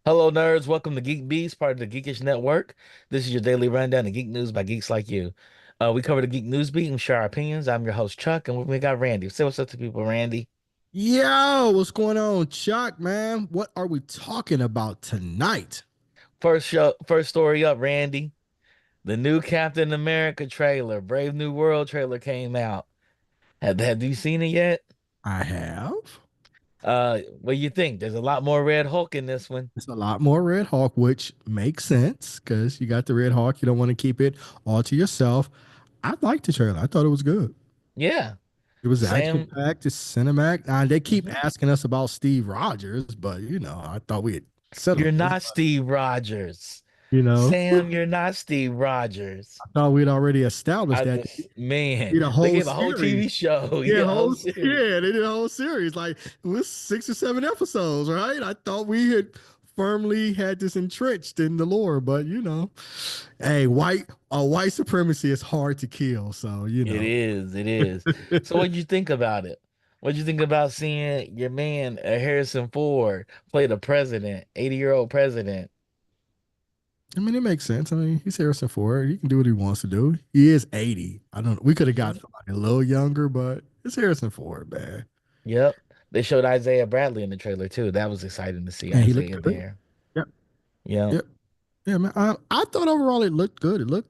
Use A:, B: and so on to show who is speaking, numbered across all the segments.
A: Hello, nerds. Welcome to GeekBeast, part of the Geekish Network. This is your daily rundown of geek news by geeks like you. We cover the geek news beat and share our opinions. I'm your host, Chuck, and we got Randy. Say what's up to people, Randy.
B: Yo, what's going on, Chuck, man? What are we talking about tonight?
A: First story up, Randy. The new Captain America trailer, Brave New World trailer came out. Have you seen it yet?
B: I have.
A: What do you think? There's a lot more Red Hulk in this one.
B: It's a lot more Red Hawk, which makes sense because you got the Red Hawk. You don't want to keep it all to yourself. I liked the trailer. I thought it was good.
A: Yeah.
B: It was action
A: Sam,
B: packed. It's cinematic. They keep
A: mhm.
B: asking us about Steve Rogers, but I thought we had
A: You're
B: settled this.
A: not Steve Rogers.
B: You know,
A: Sam, you're not Steve Rogers.
B: I thought we'd already established
A: I
B: that.
A: just, man,
B: Did a
A: they
B: whole
A: gave a whole
B: series.
A: TV show.
B: Yeah,
A: Yeah, a whole series.
B: they did a whole series. Like it was 6 or 7 episodes, right? I thought we had firmly had this entrenched in the lore, but hey, white supremacy is hard to kill. So
A: It is. It is. So what'd you think about it? What'd you think about seeing your man, Harrison Ford, play the president, 80-year-old president?
B: I mean, it makes sense. I mean, he's Harrison Ford. He can do what he wants to do. He is 80. I don't. We could have got
A: Mhm.
B: somebody a little younger, but it's Harrison Ford, man.
A: Yep. They showed Isaiah Bradley in the trailer too. That was exciting to see
B: And he looked
A: Isaiah
B: good.
A: there.
B: Yep.
A: Yep.
B: Yep. Yeah, man. I thought overall it looked good. It looked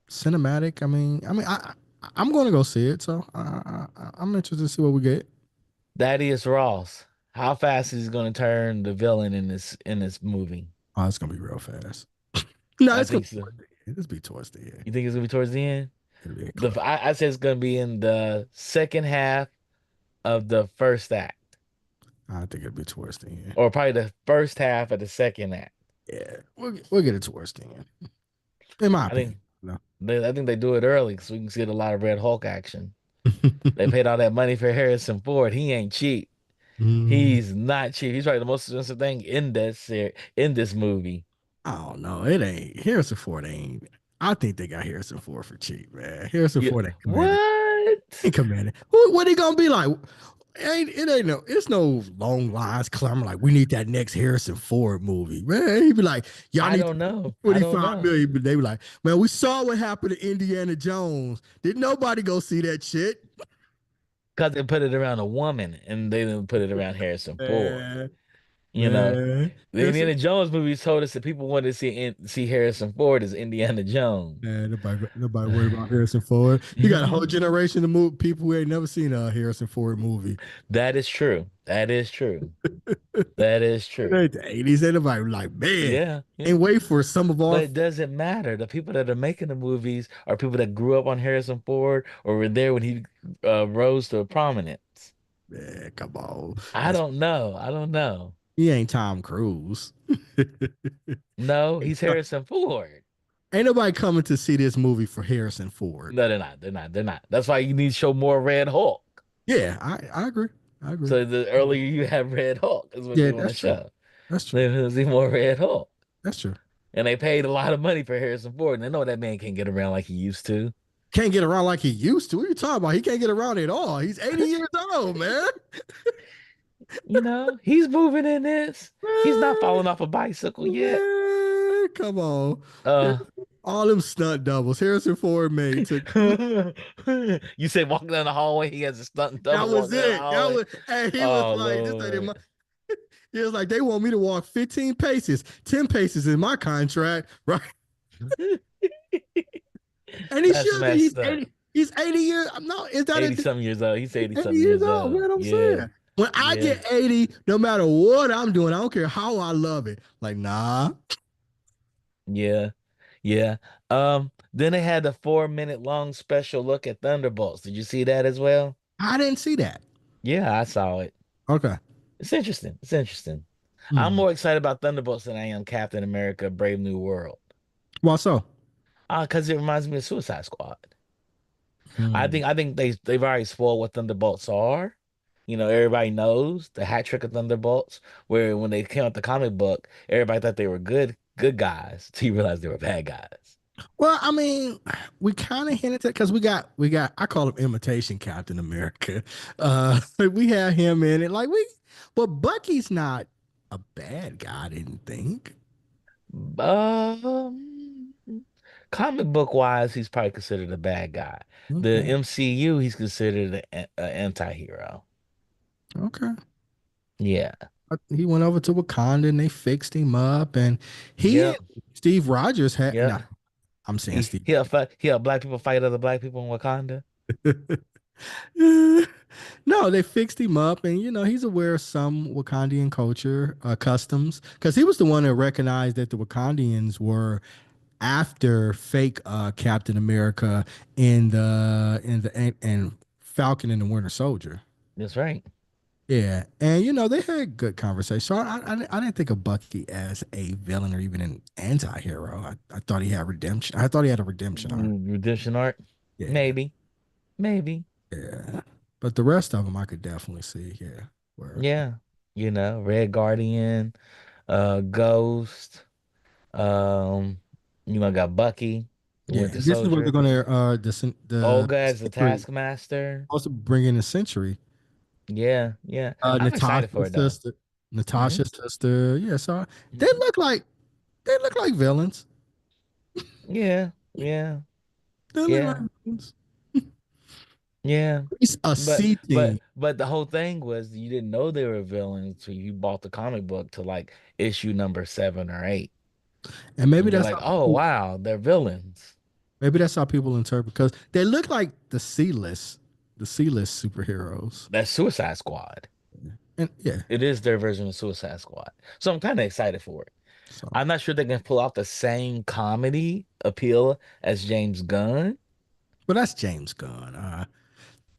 B: cinematic. I'm going to go see it, so I'm interested to see what we get.
A: Thaddeus Ross. How fast is he going to turn the villain in this movie?
B: Oh, it's gonna be real fast. No,
A: I
B: it's gonna
A: think
B: be
A: so.
B: towards the end. It's be towards the end.
A: You think it's gonna be towards the end?
B: It'll be a
A: The
B: close.
A: I said it's gonna be in the second half of the first act,
B: I think it'll be towards the end.
A: or probably the first half of the second act.
B: Yeah, we'll get it towards the end, in my
A: I
B: opinion.
A: think
B: No.
A: I think they do it early so we can get a lot of Red Hulk action. They paid all that money for Harrison Ford. He ain't cheap.
B: Mm,
A: He's not cheap. He's probably the most expensive thing in this movie.
B: I don't know. It ain't Harrison Ford. Ain't. I think they got Harrison Ford for cheap, man. Harrison
A: Yeah.
B: Ford ain't commanding.
A: What?
B: Ain't commanding. What he gonna be like? It ain't no. It's no long lines clamor like we need that next Harrison Ford movie, man. He be like, y'all
A: I
B: need
A: don't know. I don't
B: 45
A: know.
B: million, but they be like, man, we saw what happened to Indiana Jones. Did nobody go see that shit?
A: Because they put it around a woman and they didn't put it around Harrison Ford.
B: Man,
A: You know,
B: man,
A: the
B: Harrison,
A: Indiana Jones movies told us that people wanted to see Harrison Ford as Indiana Jones.
B: man, nobody worried about Harrison Ford. You got a whole generation of people who ain't never seen a Harrison Ford movie.
A: That is true. That is true. That is
B: It
A: true.
B: ain't the 80s. Ain't nobody like, man,
A: Yeah, yeah.
B: and wait for some of our
A: But it doesn't matter. The people that are making the movies are people that grew up on Harrison Ford or were there when he rose to prominence.
B: man, come on.
A: I
B: That's
A: don't know. I don't know.
B: He ain't Tom Cruise.
A: No, he's Harrison Ford.
B: Ain't nobody coming to see this movie for Harrison Ford.
A: No, they're not. They're not. They're not. That's why you need to show more Red Hulk.
B: Yeah, I agree. I agree.
A: So the earlier you have Red Hulk is what
B: Yeah,
A: they want to
B: that's true.
A: show.
B: That's true.
A: They want to see more Red Hulk.
B: That's true.
A: And they paid a lot of money for Harrison Ford. And they know that man can't get around like he used to.
B: Can't get around like he used to. What are you talking about? He can't get around at all. He's 80 years old, man.
A: He's moving in this. He's not falling off a bicycle yet.
B: Man, come on.
A: Uh,
B: All them stunt doubles Harrison Ford made took.
A: you say walking down the hallway, he has a stunt
B: That
A: double
B: was
A: walking down the
B: it. That
A: hallway.
B: was. Hey, he was
A: Oh
B: like, this ain't in my.
A: Lord.
B: He was like, they want me to walk 15 paces, 10 paces in my contract, right? And he
A: That's
B: should be.
A: messed up.
B: He's 80 years. No, is that
A: 80
B: a
A: something years old. He's 80
B: 80
A: something
B: years
A: years
B: old?
A: old.
B: Man, I'm
A: Yeah.
B: saying. When I
A: Yeah,
B: get 80, no matter what I'm doing, I don't care how I love it. Like, nah,
A: yeah, yeah. Then they had the 4 minute long special look at Thunderbolts. Did you see that as well?
B: I didn't see that.
A: Yeah, I saw it.
B: Okay.
A: It's interesting. It's interesting. I'm
B: Hmm.
A: more excited about Thunderbolts than I am Captain America: Brave New World.
B: Well, so.
A: Because it reminds me of Suicide Squad.
B: Hmm.
A: I think they've already spoiled what Thunderbolts are. You know, everybody knows the hat trick of Thunderbolts, where when they came out the comic book, everybody thought they were good guys till you realize they were bad guys.
B: Well, I mean, we kind of hinted at because we got I call him imitation Captain America. We have him in it. But Bucky's not a bad guy, I didn't think.
A: Um, Comic book wise, he's probably considered a bad guy. The
B: Okay.
A: MCU, he's considered an anti-hero.
B: Okay.
A: Yeah.
B: He went over to Wakanda and they fixed him up. And he and
A: Yep.
B: Steve Rogers had,
A: Yep.
B: nah, I'm saying Steve.
A: He helped black people fight other black people in Wakanda.
B: No, they fixed him up, and he's aware of some Wakandian culture, customs, because he was the one that recognized that the Wakandians were after fake Captain America and Falcon and the Winter Soldier.
A: That's right.
B: Yeah, and they had good conversation. So I didn't think of Bucky as a villain or even an anti-hero. I thought he had redemption. I thought he had a redemption arc.
A: Redemption arc.
B: Yeah,
A: Maybe. Maybe.
B: yeah. But the rest of them I could definitely see. Yeah, where
A: Yeah. You know, Red Guardian, Ghost, um, got Bucky, the
B: yeah,
A: Winter
B: and this is where they're
A: Soldier,
B: gonna the
A: Olga as the
B: century
A: Taskmaster.
B: also bring in the century.
A: Yeah, yeah. I'm excited for
B: Natasha's
A: it though.
B: sister,
A: Hmm.
B: Natasha's sister. Yeah, so they
A: Hmm.
B: look like they look like villains.
A: Yeah, yeah,
B: They look like
A: yeah,
B: villains.
A: yeah.
B: It's a
A: But
B: C team,
A: but the whole thing was you didn't know they were villains until you bought the comic book to like issue number 7 or 8.
B: and
A: And you're like, oh wow, they're villains.
B: maybe that's how people interpret because they look like the C-list superheroes.
A: That's Suicide Squad.
B: And yeah,
A: It is their version of Suicide Squad. So I'm kind of excited for it.
B: so
A: I'm not sure they can pull off the same comedy appeal as James Gunn,
B: but that's James Gunn.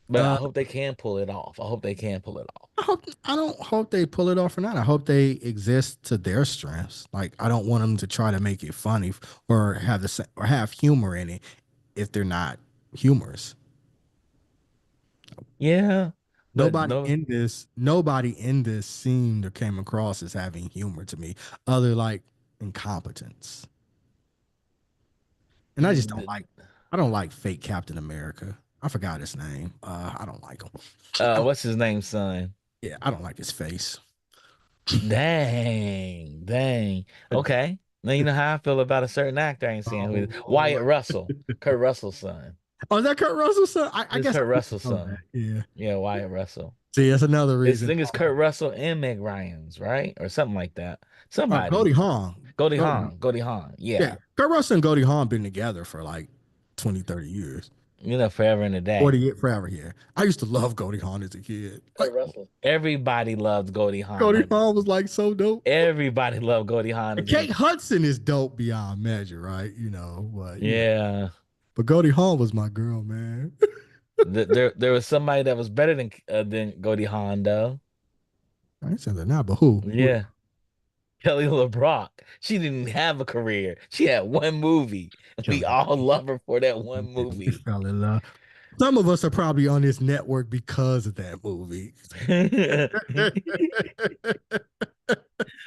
A: but I
B: Uh,
A: hope they can pull it off. I hope they can pull it off.
B: I don't hope they pull it off or not. I hope they exist to their strengths. Like I don't want them to try to make it funny or have humor in it if they're not humorous.
A: Yeah, but no,
B: Nobody in this seemed or came across as having humor to me, other like incompetence. And I don't like fake Captain America. I forgot his name. I don't like him.
A: what's his name, son?
B: Yeah, I don't like his face.
A: Dang, dang. Okay. Now you know how I feel about a certain actor I ain't seeing who
B: Oh
A: is Wyatt
B: Lord.
A: Russell, Kurt Russell's son.
B: Oh, is that Kurt Russell's son? I
A: It's
B: guess I
A: Kurt
B: didn't
A: Russell's
B: know that.
A: son.
B: Yeah.
A: Yeah, Wyatt Russell.
B: See, that's another
A: It's, I
B: reason.
A: think it's Kurt Russell and Meg Ryan's, right? Or something like that.
B: Goldie
A: Somebody.
B: Hawn.
A: Goldie
B: Goldie Hawn.
A: Hawn. Goldie Hawn.
B: Yeah.
A: Yeah.
B: Kurt Russell and Goldie Hawn been together for like 20, 30 years.
A: You know, forever and a day.
B: 40 years forever here. I used to love Goldie Hawn as a kid.
A: Kurt Russell. Everybody loved Goldie Hawn.
B: Goldie Hawn was like so dope.
A: Everybody loved Goldie Hawn
B: And
A: as a
B: Kate Hudson is dope beyond measure, right? But
A: yeah.
B: but Goldie Hawn was my girl, man.
A: There was somebody that was better than Goldie Hawn though.
B: I ain't saying that now, but who? Who?
A: Yeah. Kelly LeBrock. She didn't have a career. She had one movie. And we
B: Kelly.
A: all love her for that one
B: Yeah, we
A: movie.
B: fell in love. Some of us are probably on this network because of that movie.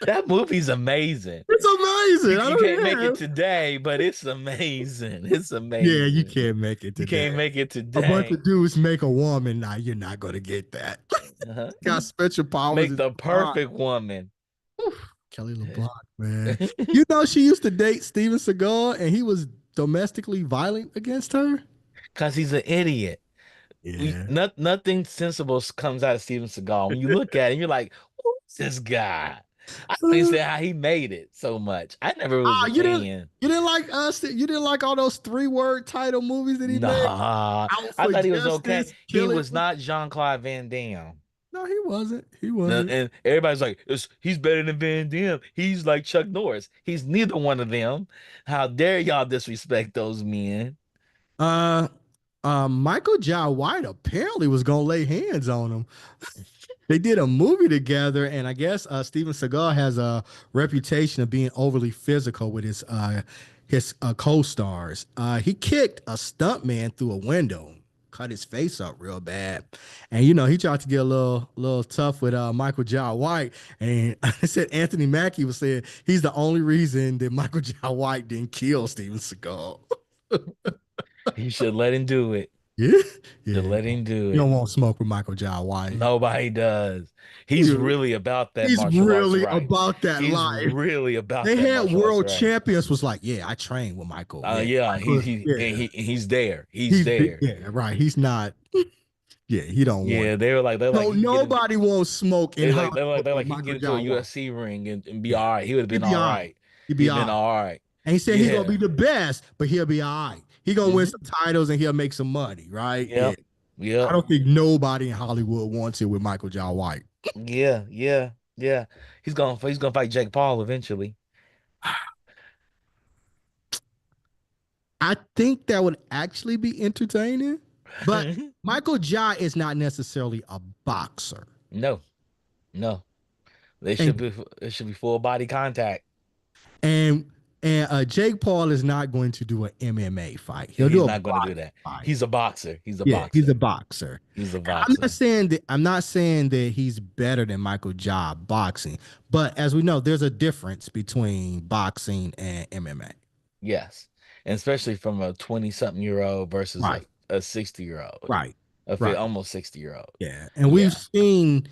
A: That movie's amazing.
B: It's amazing. I
A: You can't
B: don't
A: make it
B: have.
A: today, but it's amazing. It's
B: Yeah, you
A: amazing.
B: can't make it
A: You
B: today.
A: can't make it
B: A bunch
A: today.
B: of dudes make a woman. Now you're not gonna get that.
A: Uh-huh.
B: Got special powers.
A: Make
B: It's
A: the
B: fine.
A: perfect woman.
B: Kelly LeBlanc, man. You know she used to date Steven Seagal, and he was domestically violent against her.
A: Because he's an idiot.
B: Yeah.
A: Nothing sensible comes out of Steven Seagal. When you look at him, you're like, who's this guy? I don't
B: Uh,
A: understand how he made it so much. I never was a fan.
B: you didn't like us. You didn't like all those 3-word title movies that he made.
A: Nah,
B: Out
A: I
B: for
A: thought he was okay.
B: justice,
A: He
B: killing.
A: was not Jean-Claude Van Damme.
B: No, he wasn't. He wasn't.
A: And everybody's like, he's better than Van Damme. He's like Chuck Norris. He's neither one of them. How dare y'all disrespect those men?
B: Uh, Michael Jai White apparently was gonna lay hands on him. They did a movie together, and I guess Steven Seagal has a reputation of being overly physical with his co-stars. He kicked a stuntman through a window, cut his face up real bad, and he tried to get a little tough with Michael Jai White. And I said Anthony Mackie was saying he's the only reason that Michael Jai White didn't kill Steven Seagal.
A: You should let him do it.
B: Yeah,
A: Should
B: yeah.
A: let him do
B: You
A: it.
B: don't want smoke with Michael Jai White.
A: Nobody does. He's
B: You-
A: really about that
B: He's
A: martial arts
B: really
A: right.
B: about that
A: He's
B: life.
A: really about
B: They
A: that
B: had
A: martial arts
B: world
A: right.
B: champions was like, yeah, I trained with Michael. Yeah,
A: Yeah,
B: Michael, yeah,
A: he's there. He's there.
B: yeah, right. He's not. Yeah, he don't want.
A: Yeah, they're like
B: No,
A: he can get in.
B: nobody wants smoke in Hollywood
A: They're
B: with
A: like he can get
B: Michael
A: into a
B: Jai White.
A: UFC ring and be
B: Yeah,
A: all right. He would have
B: he'd
A: been
B: be
A: all
B: all right.
A: right.
B: He'd be
A: He'd
B: all
A: been
B: right.
A: all right.
B: And he said he's gonna
A: Yeah.
B: be the best, but he'll be all right. He gonna win
A: Hmm.
B: some titles and he'll make some money, right? Yeah.
A: Yep.
B: I
A: Yep.
B: don't think nobody in Hollywood wants it with Michael Jai White.
A: Yeah. Yeah. Yeah. He's gonna fight Jake Paul eventually.
B: I think that would actually be entertaining, but Michael Jai is not necessarily a boxer.
A: No. No. They should
B: And
A: be it should be full body contact.
B: and Jake Paul is not going to do an MMA fight. He'll
A: He's
B: do a
A: not gonna do
B: boxing
A: that.
B: fight.
A: He's a boxer. He's a
B: Yeah, he's
A: boxer.
B: a boxer.
A: He's a
B: And
A: boxer.
B: I'm not saying that he's better than Michael Jai boxing, but as we know, there's a difference between boxing and MMA.
A: Yes. And especially from a 20-something-year-old versus
B: Right,
A: a 60-year-old.
B: right, right.
A: Almost 60-year-old.
B: Yeah, and we've
A: Yeah.
B: seen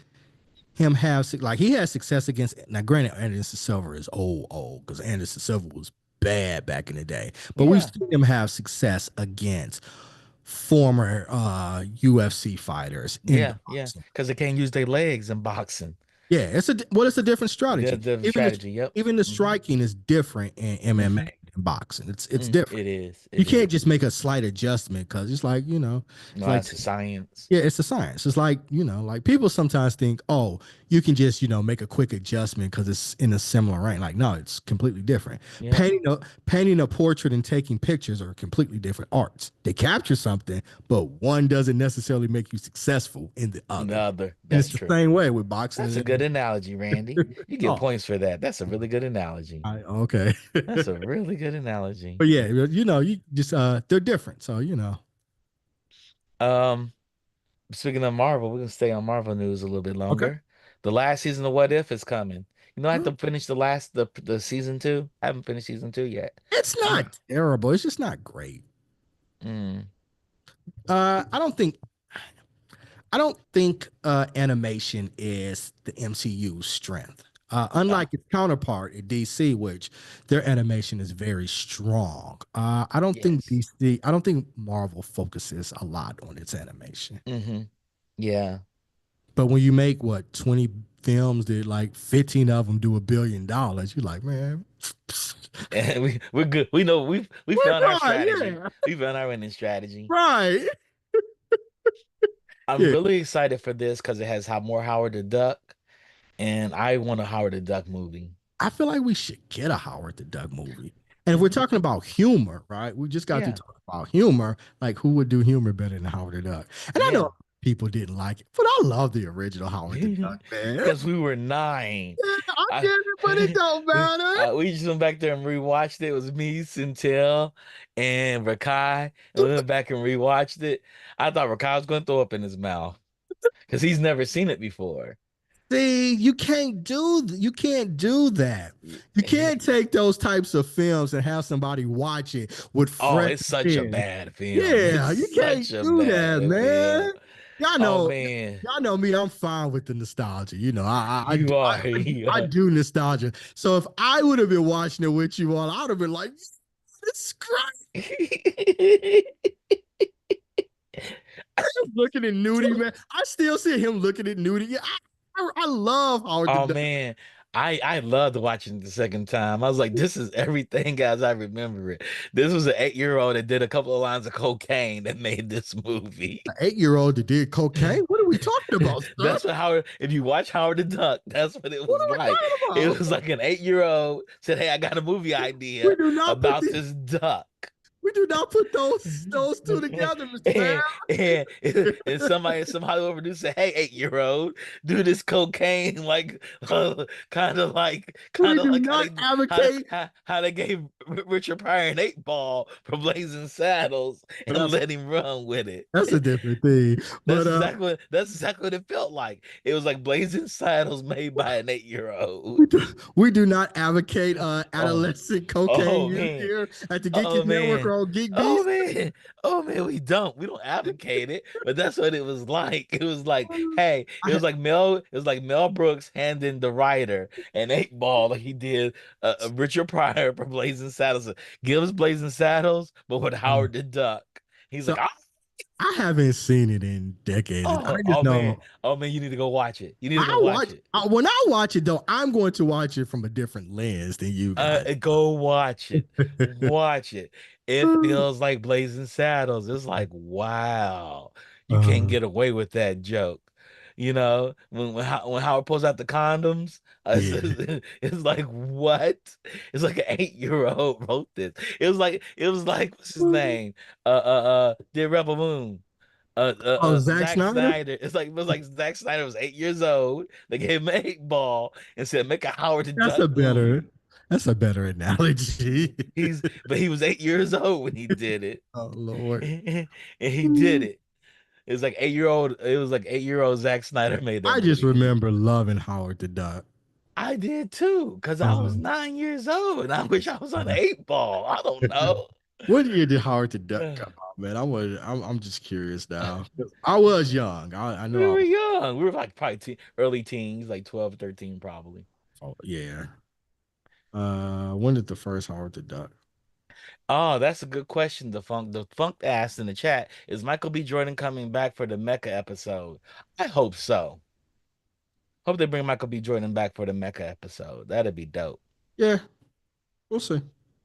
B: him like he had success against, now granted Anderson Silva is old because Anderson Silva was bad back in the day, but we've
A: Yeah.
B: seen him have success against former UFC fighters in the
A: Yeah. Yeah.
B: boxing.
A: Because they can't use their legs in boxing.
B: Yeah, it's a different
A: Yeah,
B: strategy.
A: the strategy. Yep.
B: Even the
A: Hmm.
B: striking is different in MMA
A: Hmm.
B: than boxing. It's different.
A: It is.
B: You
A: It
B: can't
A: is.
B: just make a slight adjustment because it's like,
A: No,
B: it's like,
A: that's a science.
B: yeah, it's a science. It's like, like people sometimes think, oh, you can just, make a quick adjustment because it's in a similar range. Like, no, it's completely different.
A: Yep.
B: Painting a portrait and taking pictures are completely different arts. They capture something, but one doesn't necessarily make you successful in the
A: The
B: other.
A: other.
B: And
A: That's
B: it's the
A: true.
B: same way with boxing.
A: That's a good analogy, Randy. You get
B: Oh,
A: points for that. That's a really good analogy.
B: okay.
A: That's a really good analogy.
B: But yeah, you just they're different. So,
A: Um, Speaking of Marvel, we're gonna stay on Marvel news a little bit
B: okay.
A: longer. The last season of What If is coming. I have to finish the season two. I haven't finished season two yet.
B: It's
A: I'm
B: not terrible. It's just not great.
A: mm,
B: Uh, I don't think I don't think animation is the MCU's strength.
A: uh,
B: Unlike its counterpart at DC, which their animation is very strong.
A: yes.
B: I don't think Marvel focuses a lot on its animation.
A: Hmm. Yeah.
B: But when you make 20 films that like 15 of them do $1 billion, you're like, man,
A: And we're good. We know we
B: we're
A: found our
B: fine.
A: strategy.
B: Yeah,
A: We found our winning strategy.
B: right.
A: I'm
B: Yeah.
A: really excited for this because it has more Howard the Duck, and I want a Howard the Duck movie.
B: I feel like we should get a Howard the Duck movie. And if we're
A: Hmm.
B: talking about humor, right? We just got to
A: Yeah.
B: talk about humor. Like, who would do humor better than Howard the Duck? And I
A: Yeah.
B: know people didn't like it, but I love the original Howard the Duck, man.
A: Because we were nine.
B: Yeah, I get
A: I
B: it, but it don't matter.
A: we just went back there and rewatched it. It was me, Centel, and Rakai. And we went back and rewatched it. I thought Rakai was going to throw up in his mouth because he's never seen it before.
B: See, you can't do that. You can't take those types of films and have somebody watch it with
A: Oh,
B: fresh
A: it's such a
B: ears.
A: bad film. It's
B: Yeah, you can't
A: such a
B: do that,
A: bad
B: man.
A: film.
B: Y'all
A: Oh
B: know,
A: man,
B: y'all know me. I'm fine with the nostalgia.
A: you are.
B: I do nostalgia. So if I would have been watching it with you all, I would have been like, "This great." Looking at Nudie, man. I still see him looking at Nudie. Yeah, I love Howard the
A: Oh
B: Duck.
A: man, I loved watching it the second time. I was like, this is everything as I remember it. This was an 8-year-old that did a couple of lines of cocaine that made this movie.
B: An 8-year-old that did cocaine? What are we talking about, sir?
A: That's what Howard, if you watch Howard the Duck, that's what it
B: What
A: was
B: are we
A: like.
B: talking
A: It
B: about?
A: was like an 8-year-old said, hey, I got a movie
B: We
A: idea
B: do not put
A: about
B: the
A: this duck.
B: we do not put those two together, Mr. Bam.
A: And some Hollywood producer said, "Hey, 8-year-old, do this cocaine like,
B: We
A: kind of
B: do
A: like
B: not advocate.
A: how they gave Richard Pryor an 8 ball for Blazing Saddles
B: But
A: and let him run with it."
B: that's a different thing. But
A: That's exactly what it felt like. It was like Blazing Saddles made by an 8-year-old.
B: we do, we do not advocate
A: Oh,
B: adolescent cocaine
A: oh
B: use
A: man.
B: here at the
A: Oh
B: Geekiest Network or
A: man.
B: on Geek
A: Oh
B: Beast.
A: man. Oh man, we don't advocate it, but that's what it was like. It was like, hey,
B: I,
A: It was like Mel Brooks handing the writer an 8 ball like he did Richard Pryor for Blazing Saddles. Give us Blazing Saddles, but with Howard the Duck. He's
B: so
A: like, ah,
B: I haven't seen it in decades. I
A: oh,
B: just know
A: oh man, you need to go watch it. You need to go watch it.
B: when I watch it though, I'm going to watch it from a different lens than you guys.
A: Go watch it. Watch it. It feels like Blazing Saddles. It's like, wow, you can't
B: Uh,
A: get away with that joke. You know, when Howard pulls out the condoms,
B: yeah.
A: it's like what? It's like an 8-year-old wrote this. It was like what's his name? Did Rebel Moon?
B: Oh, Zack
A: Zack
B: Snyder.
A: Snyder. It was like Zack Snyder was 8 years old. They gave him an 8 ball and said, make a Howard the
B: That's
A: Duck
B: a better.
A: movie.
B: That's a better analogy.
A: But he was 8 years old when he did it.
B: Oh Lord.
A: And he did it. It was like 8-year-old Zack Snyder made that
B: I just
A: movie.
B: remember loving Howard the Duck.
A: I did too, because I was
B: Um,
A: 9 years old and I wish I was on an 8 ball. I don't know.
B: what year did Howard the Duck come out, man? I'm just curious now. I was young. I know
A: We
B: I
A: were
B: was.
A: young. We were like probably early teens, like 12, 13, probably.
B: Oh, yeah. When did the first Howard the Duck?
A: Oh, that's a good question. The Funk asked in the chat, is Michael B. Jordan coming back for the Mecca episode? I hope so. Hope they bring Michael B. Jordan back for the Mecca episode. That'd be dope.
B: Yeah, we'll see.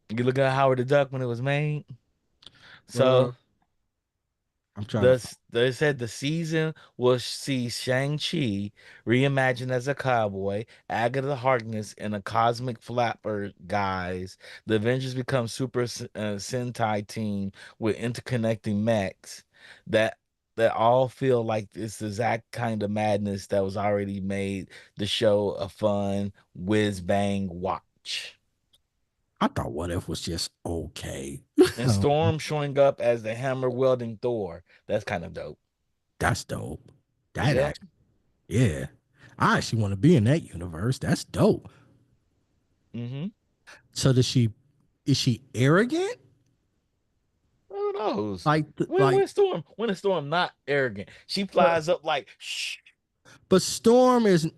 A: You look at Howard the Duck when it was made.
B: Uh,
A: So
B: I'm trying to find.
A: they said the season will see Shang-Chi reimagined as a cowboy, Agatha Harkness in a cosmic flapper guise. The Avengers become Super Sentai team with interconnecting mechs that that all feel like it's the exact kind of madness that was already made the show a fun whiz bang watch.
B: I thought What If was just okay.
A: And Storm showing up as the hammer wielding Thor. That's kind of dope.
B: That's dope. That
A: Yep.
B: actually, yeah. I actually want to be in that universe. That's dope.
A: Mm-hmm.
B: So is she arrogant?
A: Who knows?
B: Like like
A: When is Storm not arrogant? She
B: but
A: flies up like shh.
B: but Storm is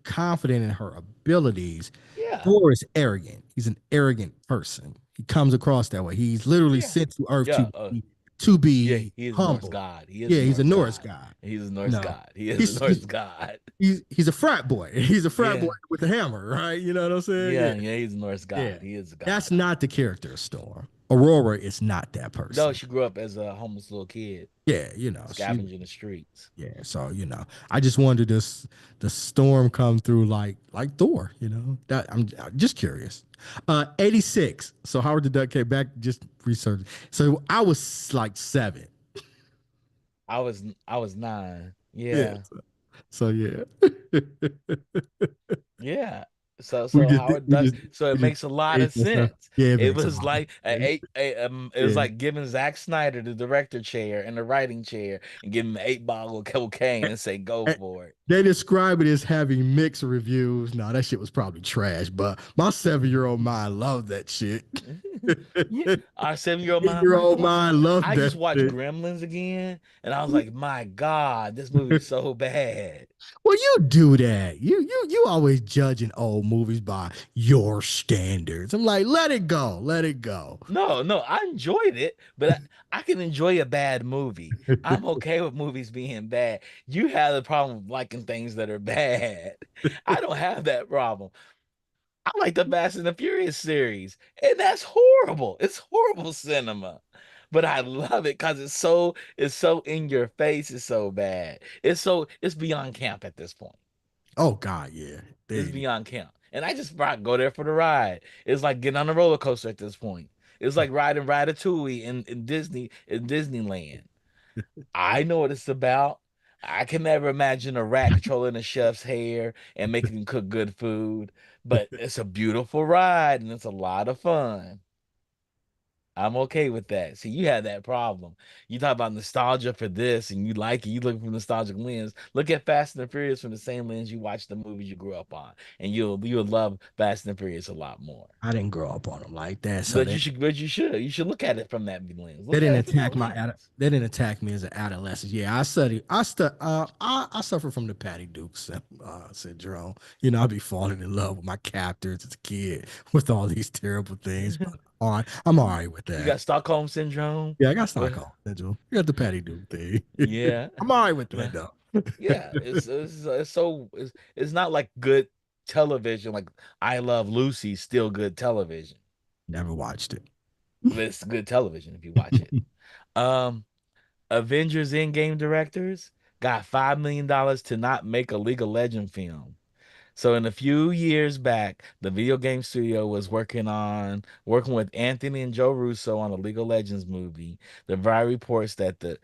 B: confident in her abilities.
A: Yeah.
B: Thor is arrogant. He's an arrogant person. He comes across that way. He's literally
A: Yeah.
B: sent to Earth
A: Yeah.
B: to
A: Yeah,
B: be
A: he is a Norse
B: humble.
A: god. He is
B: Yeah,
A: a
B: he's a
A: Norse
B: Norse
A: god.
B: guy.
A: He's a
B: You
A: Norse
B: know,
A: god. He is a
B: he's
A: Norse god.
B: he's a frat boy. He's a frat boy
A: Yeah.
B: with a hammer, right? You know what I'm saying?
A: Yeah,
B: Yeah,
A: yeah, he's a Norse
B: yeah.
A: god. He is a
B: That's
A: god.
B: not the character of Storm. Aurora is not that
A: No,
B: person.
A: she grew up as a homeless little kid,
B: Yeah, she.
A: scavenging the streets.
B: Yeah, so I just wanted this the storm come through like Thor. That I'm just curious. 86. So Howard the Duck came back, just research. So I was like 7.
A: I was 9.
B: Yeah.
A: Yeah.
B: So yeah.
A: Yeah. So
B: we
A: so
B: just
A: Howard
B: we
A: Duck,
B: just
A: so it
B: we just
A: makes a lot
B: ate
A: of
B: that stuff.
A: sense.
B: Yeah, it
A: It
B: makes a
A: was
B: lot of
A: like
B: sense.
A: it was
B: Yeah.
A: like giving Zack Snyder the director chair and the writing chair and giving him an 8 bottle of cocaine and say go
B: And
A: for
B: they describe it as having mixed reviews. No, that shit was probably trash, but my 7-year-old mind loved that shit.
A: it. Yeah, our 7-year-old mind
B: 8-year-old mind loved
A: I just
B: that
A: watched
B: shit.
A: Gremlins again and I was like, my God, this movie is so bad.
B: Well, you do that. You always judging old movies by your standards. I'm like, let it go, let it go.
A: No, no, I enjoyed it, but I can enjoy a bad movie. I'm okay with movies being bad. You have the problem with liking things that are bad. I don't have that problem. I like the Fast and the Furious series, and that's horrible. It's horrible cinema. But I love it because it's so in your face, it's so bad. It's beyond camp at this point.
B: Oh God, yeah.
A: It's
B: They,
A: beyond camp. And I just go there for the ride. It's like getting on a roller coaster at this point. It's like riding Ratatouille in Disneyland. I know what it's about. I can never imagine a rat controlling a chef's hair and making him cook good food, but it's a beautiful ride and it's a lot of fun. I'm okay with that. See, you had that problem. You talk about nostalgia for this and you like it. You look from nostalgic lens. Look at Fast and the Furious from the same lens you watch the movies you grew up on, and you'll love Fast and the Furious a lot more.
B: I didn't grow up on them like that, so
A: But you should look at it from that lens.
B: they
A: Look at
B: didn't
A: it from that
B: attack
A: lens.
B: they didn't attack me as an adolescent. Yeah, I suffer from the Patty Dukes syndrome. You know, I'd be falling in love with my captors as a kid with all these terrible things. But all right, I'm all right with
A: You
B: that.
A: got Stockholm syndrome.
B: Yeah, I got
A: Well,
B: Stockholm syndrome. You got the Patty Duke thing.
A: yeah.
B: I'm all right with that
A: Well,
B: though.
A: yeah, it's not like good television like I Love Lucy still good television.
B: Never watched it.
A: But it's good television if you watch it. Um Avengers Endgame directors got $5 million to not make a League of Legends film. So in a few years back, the video game studio was working with Anthony and Joe Russo on a League of Legends movie. The Variety reports that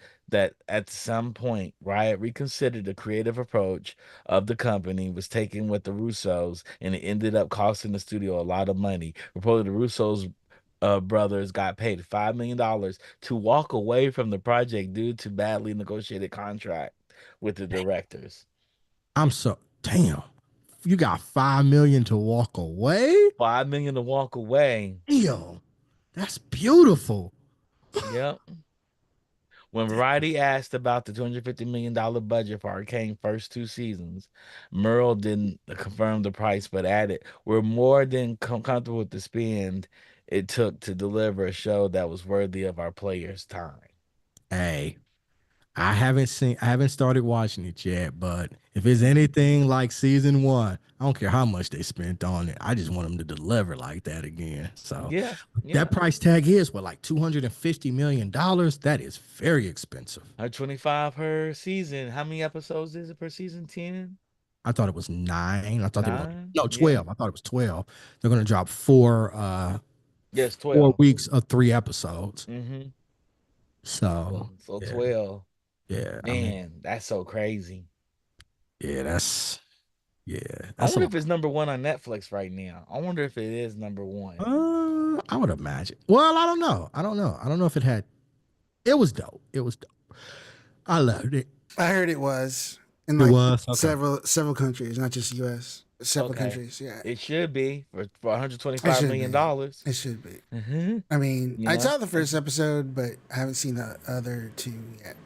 A: at some point Riot reconsidered the creative approach of the company was taken with the Russos, and it ended up costing the studio a lot of money. Reportedly, the Russos brothers got paid $5 million to walk away from the project due to badly negotiated contract with the directors.
B: I'm so damn. You got 5 million to walk away?
A: 5 million to walk away.
B: Damn. That's beautiful.
A: Yep. When Variety asked about the $250 million budget for Arcane's first two seasons, Merle didn't confirm the price, but added, "We're more than comfortable with the spend it took to deliver a show that was worthy of our players' time."
B: Hey, I haven't started watching it yet, but if it's
A: Mhm.
B: anything like season one, I don't care how much they spent on it. I just want them to deliver like that again. So
A: Yeah,
B: that
A: yeah.
B: price tag is what, like $250 million? That is very expensive.
A: 125 per season. How many episodes is it per season? 10?
B: I thought it was nine. I thought they were going to,
A: 9?
B: no,
A: Yeah.
B: 12. I thought it was 12. They're going to drop four
A: Yes, 12.
B: 4 weeks of 3 episodes.
A: Mm-hmm.
B: So
A: So
B: yeah,
A: 12.
B: yeah. I mean,
A: Man, that's so crazy.
B: yeah, yeah,
A: I
B: that's a
A: wonder
B: lot.
A: if it's number one on Netflix right now. I wonder if it is number one.
B: I would imagine. Well, I don't know. I don't know. I don't know if it had. It was dope. It was dope. I loved it.
C: I heard it was in
B: It
C: like
B: was okay.
C: several countries, not just U.S. Several
A: Okay.
C: countries. Yeah,
A: It should be for
C: it
A: 125
C: should
A: million
C: be.
A: dollars.
C: It should be.
A: Mm-hmm.
C: I mean,
A: You
C: I
A: know?
C: saw the first episode, but I haven't seen the other two yet.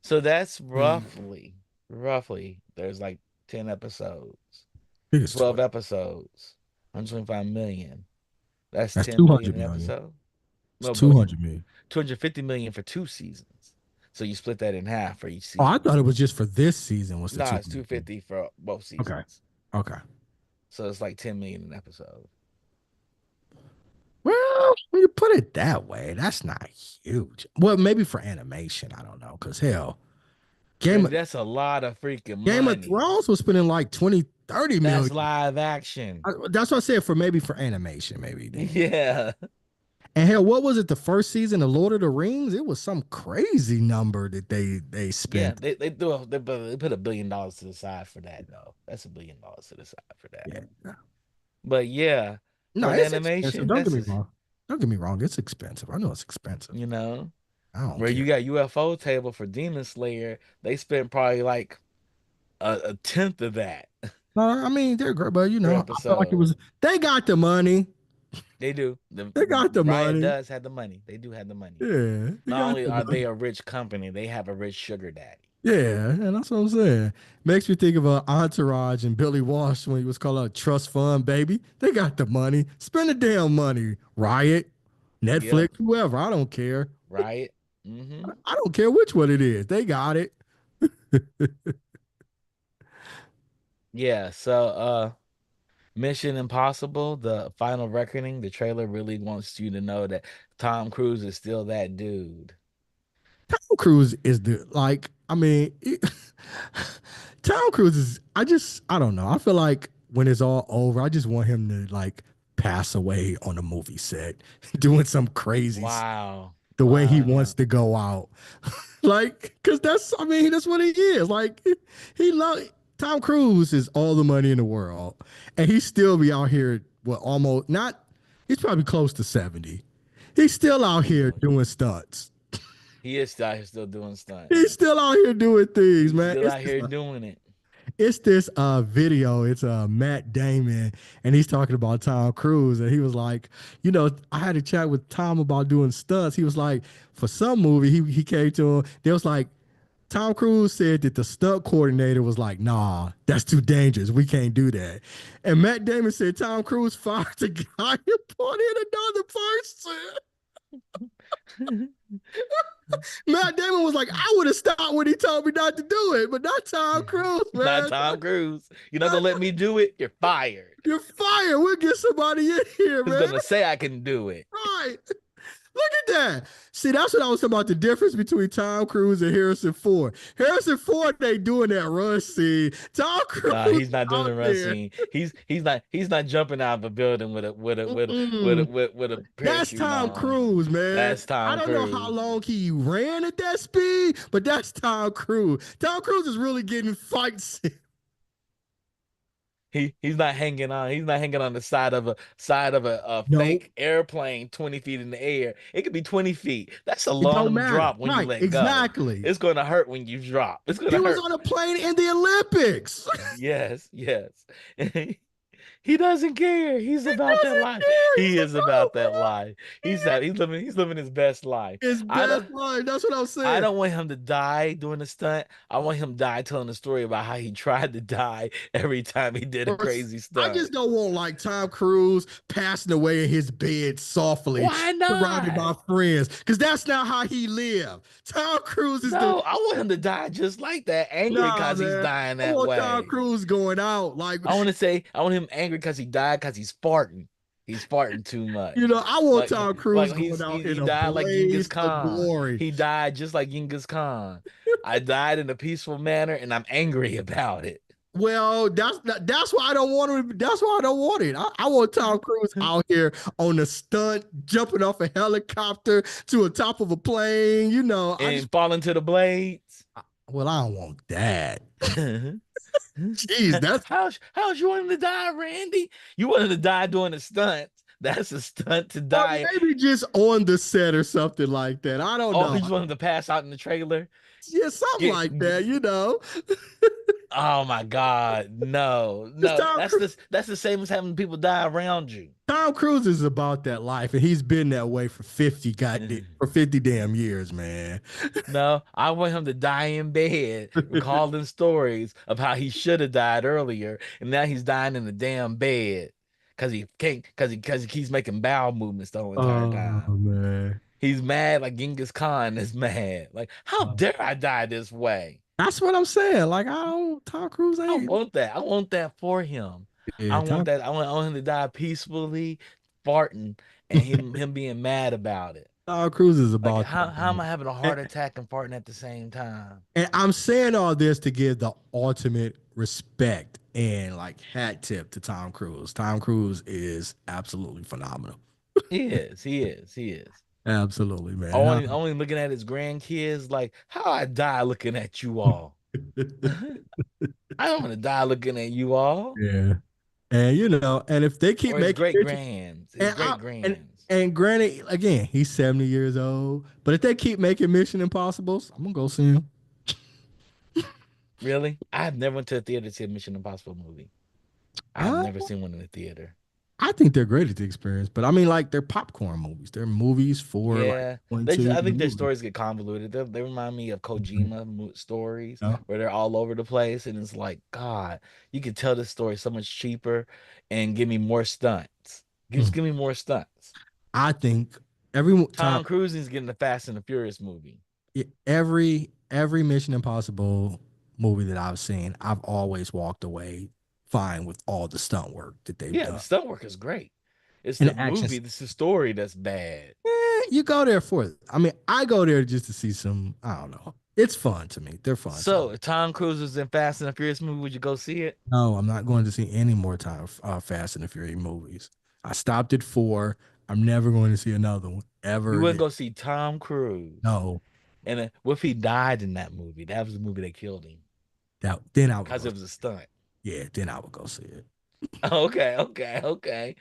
A: So that's
C: Mm.
A: roughly, there's like 10 episodes,
B: I think it's
A: 12
B: 12.
A: episodes, 125 million. That's
B: That's
A: 10 million
B: 200
A: an
B: million.
A: episode.
B: It's
A: No, but
B: 200 million.
A: 250 million for two seasons. So you split that in half for each
B: Oh, I
A: season.
B: thought it was just for this season. Was the
A: Nah, it's
B: 200 million?
A: 250 for both
B: Okay.
A: seasons.
B: Okay.
A: So it's like 10 million an episode.
B: Well, when you put it that way, that's not huge. Well, maybe for animation, I don't know. Cause hell, Game
A: But
B: of,
A: that's a lot of freaking
B: Game of
A: money.
B: Thrones was spending like 20, 30
A: That's
B: million.
A: live action.
B: That's what I said for maybe for animation, maybe they did.
A: Yeah.
B: And hell, what was it? The first season of Lord of the Rings? It was some crazy number that they
A: Yeah,
B: spent.
A: they put $1 billion to the side for that though. That's $1 billion to the side for that.
B: Yeah.
A: But yeah,
B: No,
A: for an
B: it's expensive.
A: animation,
B: Don't get
A: that's
B: me
A: just,
B: wrong. Don't get me wrong. It's expensive. I know it's expensive.
A: you know,
B: I don't
A: where you
B: care.
A: got UFO table for Demon Slayer, they spent probably like a tenth of that
B: No, I mean they're great, but
A: per
B: I felt like it
A: episode.
B: was. They got the money.
A: They do. The
B: They got the
A: Riot
B: money.
A: does have the money. They do have the money.
B: Yeah, they
A: Not
B: got
A: only
B: the
A: are they
B: money.
A: a rich company, they have a rich sugar daddy.
B: Yeah, and that's what I'm saying. Makes me think of Entourage and Billy Walsh when he was called a trust fund baby. They got the money. Spend the damn money. Riot, Netflix,
A: Yep.
B: whoever. I don't care.
A: Right. Hmm.
B: I don't care which one it is. They got it.
A: Yeah. So Mission Impossible, the final reckoning, the trailer really wants you to know that Tom Cruise is still that dude.
B: Tom Cruise is the like. I mean, Tom Cruise is. I don't know. I feel like when it's all over, I just want him to like pass away on a movie set, doing some crazy
A: Wow.
B: the way he wants
A: Wow.
B: to go out. Like, cause that's I mean, that's what he is. Like he love Tom Cruise is all the money in the world. And he still be out here well almost not he's probably close to 70. He's still out here
A: Easily.
B: doing stunts.
A: He is out here still doing
B: He's
A: stunts.
B: still out here doing things,
A: He's
B: man.
A: still out here doing it.
B: It's this video. It's Matt Damon, and he's talking about Tom Cruise, and he was like, I had a chat with Tom about doing stunts. He was like, for some movie, he came to him. There was like Tom Cruise said that the stunt coordinator was like, nah, that's too dangerous. We can't do that. And Matt Damon said Tom Cruise fired the guy and put in another person. Matt Damon was like, I would have stopped when he told me not to do it, but not Tom Cruise,
A: Not
B: man.
A: Tom Cruise. You're not
B: Not
A: gonna let me do it. You're fired.
B: You're fired. We'll get somebody in here,
A: Who's
B: man.
A: gonna say I can do it?
B: Right. Look at that. See, that's what I was talking about. The difference between Tom Cruise and Harrison Ford. Harrison Ford, they doing that run scene. Tom Cruise
A: He's not doing
B: out
A: the run
B: there.
A: scene. He's not jumping out of a building
B: Mm-mm.
A: with a
B: That's
A: parachute
B: Tom
A: on.
B: Cruise, man.
A: That's
B: I
A: Tom
B: don't know how
A: Cruise.
B: long he ran at that speed, but that's Tom Cruise. Tom Cruise is really getting fights.
A: He's not hanging on. He's not hanging on the side of a
B: No,
A: fake airplane 20 feet in the air. It could be 20 feet. That's a
B: it don't
A: long
B: matter.
A: drop when you
B: Right,
A: let go.
B: exactly.
A: It's gonna hurt when you drop. It's
B: He
A: gonna
B: was
A: hurt.
B: on a plane in the Olympics.
A: Yes, yes. He doesn't care. He's
B: He
A: about that
B: doesn't
A: life.
B: care. He's
A: He
B: like,
A: is
B: oh,
A: about that life. He's living his best life.
B: his
A: I
B: best
A: don't
B: line. That's what I'm
A: I
B: saying.
A: don't want him to die doing a stunt. I want him to die telling a story about how he tried to die every time he did a
B: Or
A: crazy
B: I
A: stunt.
B: just don't want like Tom Cruise passing away in his bed softly,
A: Why
B: surrounded
A: not?
B: by friends, because that's not how he lived. Tom Cruise is the
A: No, I want him to die just like that, angry
B: nah,
A: because he's
B: man.
A: dying
B: I
A: that
B: want Tom
A: way.
B: Cruise going out like
A: I want him angry because he died because he's farting. He's farting too much.
B: I want
A: Like
B: Tom Cruise
A: like
B: going out
A: he
B: in a
A: died like Genghis
B: blaze of
A: Khan.
B: glory.
A: He died just like Genghis Khan. I died in a peaceful manner and I'm angry about it.
B: Well, that's why I don't want it. That's why I don't want it. I want Tom Cruise out here on a stunt, jumping off a helicopter to the top of a plane. I just
A: And fall into the blades.
B: well, I don't want that. Jeez, that's
A: How's you want him to die, Randy? You want him to die doing a stunt. That's a stunt to
B: or
A: die.
B: maybe just on the set or something like that. I don't
A: Oh,
B: know.
A: you just want him to pass out in the trailer?
B: Yeah, something
A: Get,
B: like that.
A: oh my God. No,
B: Just
A: no. That's the same as having people die around you.
B: Tom Cruise is about that life, and he's been that way for 50 damn years, man.
A: No, I want him to die in bed, recalling stories of how he should have died earlier, and now he's dying in the damn bed because he can't because he keeps making bowel movements the whole entire
B: Oh
A: time.
B: man.
A: He's mad like Genghis Khan is mad. Like, how dare I die this way?
B: That's what I'm saying. Like, I don't Tom Cruise
A: I
B: ain't
A: want that. I want that for him. I
B: yeah,
A: want
B: Tom
A: that. I want him to die peacefully, farting, and him being mad about it.
B: Tom Cruise is
A: Like,
B: about that
A: how am
B: life.
A: I having a
B: And,
A: heart attack and farting at the same time?
B: and I'm saying all this to give the ultimate respect and like hat tip to Tom Cruise. Tom Cruise is absolutely phenomenal.
A: He is. He is. He is.
B: Absolutely, man.
A: Only looking at his grandkids, like, how I die looking at you all. I don't want to die looking at you all.
B: Yeah. And and if they keep
A: Or his
B: making
A: great
B: pictures,
A: grands, his
B: and
A: great grands.
B: granted, again, he's 70 years old, but if they keep making Mission Impossibles, I'm gonna go see him.
A: Really? I've never went to a theater to see a Mission Impossible movie. I've
B: I
A: never seen one in the theater.
B: I think they're great at the experience, but I mean, like they're popcorn movies. They're movies for like
A: Yeah,
B: going
A: they just,
B: to
A: I
B: the
A: think their
B: movie.
A: stories get convoluted. They remind me of
B: Mhm.
A: Kojima stories
B: You know?
A: where they're all over the place, and it's like, God, you could tell this story so much cheaper and give me more stunts. Just
B: Mm.
A: give me more stunts.
B: I think every time,
A: Tom Cruise is getting the Fast and the Furious movie.
B: every Mission Impossible movie that I've seen, I've always walked away fine with all the stunt work that they've
A: Yeah, the
B: done.
A: stunt work is great. It's
B: And
A: the
B: the action,
A: movie, it's the story that's bad.
B: you go there for it. I mean, I go there just to see some. I don't know. It's fun to me. They're fun to me.
A: So, if Tom Cruise was in Fast and the Furious movie, would you go see it?
B: No, I'm not going to see any more time Fast and the Furious movies. I stopped at four. I'm never going to see another one
A: You
B: ever
A: wouldn't
B: again.
A: go see Tom Cruise.
B: No,
A: And what if he died in that movie? That was the movie that killed him
B: that then I would
A: because
B: go.
A: it was a stunt.
B: Yeah, then I would go see it.
A: Okay, okay, okay.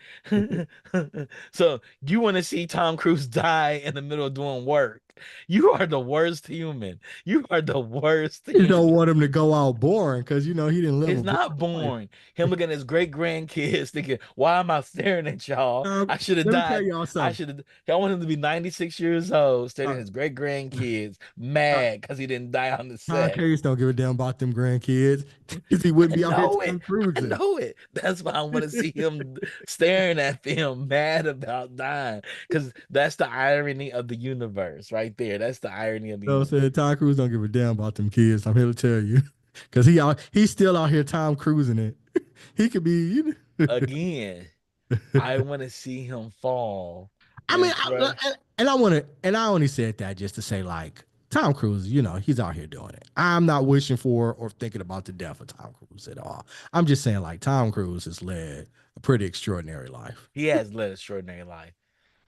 A: So you want to see Tom Cruise die in the middle of doing work? You are the worst human. You are the worst
B: You don't
A: human.
B: want him to go out boring because you know he didn't live
A: It's
B: a
A: not
B: boring life.
A: boring. Him looking at his great grandkids thinking, why am I staring at y'all? I should have
B: Let me tell
A: died.
B: y'all
A: I
B: something.
A: should have. I want him to be 96 years old, staring at
B: Uh,
A: his great grandkids,
B: uh,
A: mad because he didn't die on the
B: Tom
A: set.
B: Cruise don't give a damn about them grandkids because he wouldn't
A: I
B: be out here
A: know it.
B: Tom
A: I
B: Cruising.
A: know it. That's why I want to see him staring at them, mad about dying. Because that's the irony of the universe right there. That's the irony of the
B: You know what I'm
A: universe.
B: saying? Tom Cruise don't give a damn about them kids. I'm here to tell you. Cause he's still out here Tom Cruising it. He could be,
A: Again, I want to see him fall
B: I mean,
A: in front.
B: and I want to, and I only said that just to say, like, Tom Cruise, he's out here doing it. I'm not wishing for or thinking about the death of Tom Cruise at all. I'm just saying, like, Tom Cruise has led a pretty extraordinary life.
A: He has led an extraordinary life.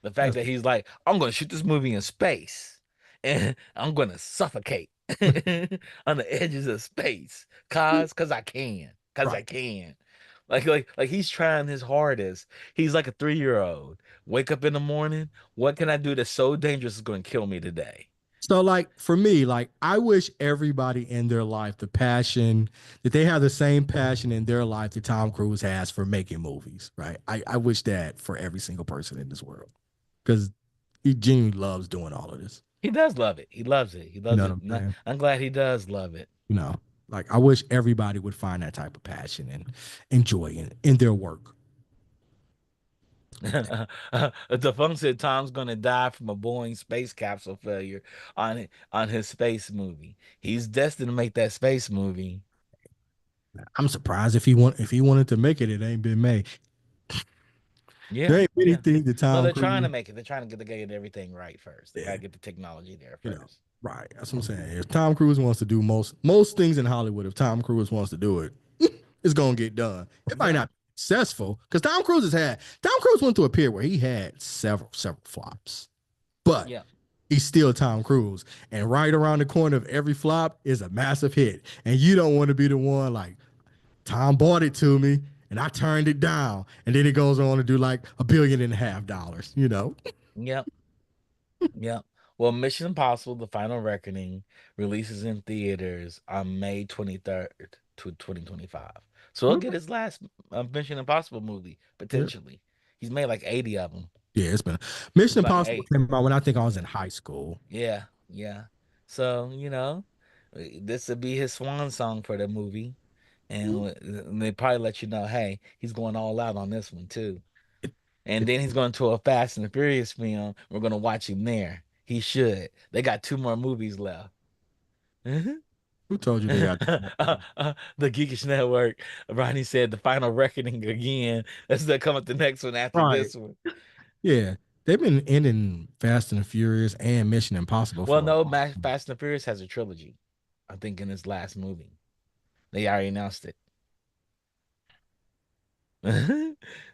A: The fact
B: That's
A: that he's like, I'm going to shoot this movie in space and I'm going to suffocate on the edges of space, cause I can, cause I
B: right.
A: can. Like he's trying his hardest. He's like a 3-year old. Wake up in the morning. What can I do that's so dangerous is going to kill me today?
B: So, like, for me, like, I wish everybody in their life, the passion that they have the same passion in their life that Tom Cruise has for making movies, right? I wish that for every single person in this world because he genuinely loves doing all of this.
A: He does love it. He loves it. He
B: You
A: loves
B: know what
A: it.
B: I'm saying?
A: I'm glad he does love it.
B: You know, like I wish everybody would find that type of passion and enjoy it in their work.
A: The funk said Tom's gonna die from a Boeing space capsule failure on his space movie. He's destined to make that space movie.
B: I'm surprised if he wanted to make it, it ain't been made. There
A: Yeah,
B: ain't many
A: yeah.
B: things that
A: Well,
B: Tom
A: they're trying to
B: Cruise,
A: make it. They're trying to get everything right first. They gotta
B: yeah,
A: get the technology there
B: you know,
A: first.
B: right. That's what I'm saying. If Tom Cruise wants to do most things in Hollywood, if Tom Cruise wants to do it, it's gonna get done. It might
A: Yeah,
B: not be successful because Tom Cruise went through a period where he had several flops, but
A: yeah,
B: he's still Tom Cruise. And right around the corner of every flop is a massive hit. And you don't want to be the one like Tom bought it to me and I turned it down. And then it goes on to do like $1.5 billion, you know?
A: yeah, yeah. Well, Mission Impossible: The Final Reckoning releases in theaters on May 23rd to 2025. So he'll get
B: Okay.
A: his last Mission Impossible movie
B: Yeah.
A: potentially. He's made like 80 of them.
B: Yeah, it's been Mission
A: It's like
B: Impossible
A: 8.
B: came out when I think I was in high school.
A: Yeah, yeah. So, this would be his swan song for the movie. And they probably let you know, hey, he's going all out on this one too. And then he's going to a Fast and the Furious film. We're going to watch him there. He should. They got 2 more movies left.
B: Who told you they got two more movies?
A: The Geekish Network. Ronnie said the final reckoning again. Let's come up the next one after
B: Right.
A: this one.
B: Yeah. They've been ending Fast and the Furious and Mission Impossible
A: Well,
B: for a
A: no,
B: long time.
A: Fast and the Furious has a trilogy. I think in his last movie. They already announced it.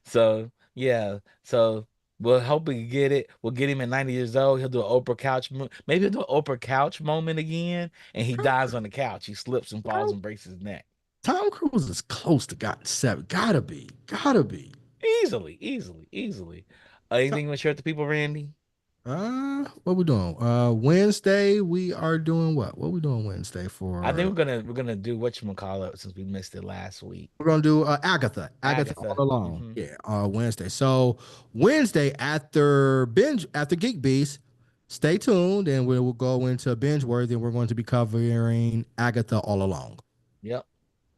A: So yeah, so we'll hope we get it. We'll get him at 90 years old. He'll do an Oprah couch, maybe he'll do an Oprah couch moment again, and he dies on the couch. He slips and falls
B: Tom,
A: and breaks his neck.
B: Tom Cruise is close to got seven. Gotta be. Gotta be.
A: Easily, easily, easily. Anything you want to share with the people, Randy?
B: What we doing? Wednesday we are doing what? What we doing Wednesday
A: I think
B: for?
A: we're gonna do whatchamacallit since we missed it last week.
B: We're gonna do Agatha. Agatha all
A: Agatha.
B: along. Yeah, Wednesday. So Wednesday after Geek Beast, stay tuned and we will go into binge worthy and we're going to be covering Agatha all along.
A: Yep.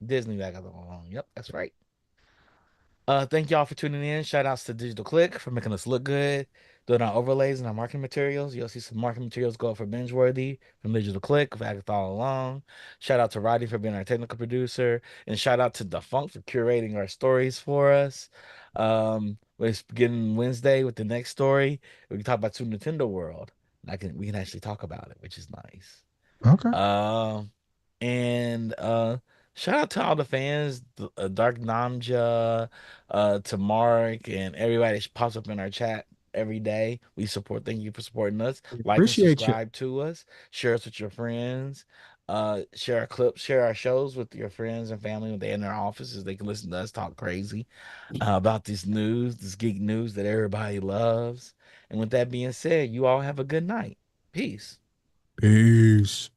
A: Disney Agatha along. Yep, that's right. Thank y'all for tuning in. Shout outs to Digital Click for making us look good, doing our overlays and our marketing materials. You'll see some marketing materials go up for Bingeworthy from Digital Click with Agatha all along. Shout out to Roddy for being our technical producer, and shout out to Defunct for curating our stories for us. We're beginning Wednesday with the next story. We can talk about Super Nintendo World. We can actually talk about it, which is nice.
B: Okay.
A: Um, and shout out to all the fans, Dark Namja, to Mark and everybody that pops up in our chat every day. We support. Thank you for supporting us. Like and
B: Appreciate you.
A: subscribe to us. Share us with your friends. Share our clips, share our shows with your friends and family when they're in their offices. They can listen to us talk crazy about this news, this geek news that everybody loves. And with that being said, you all have a good night. Peace.
B: Peace.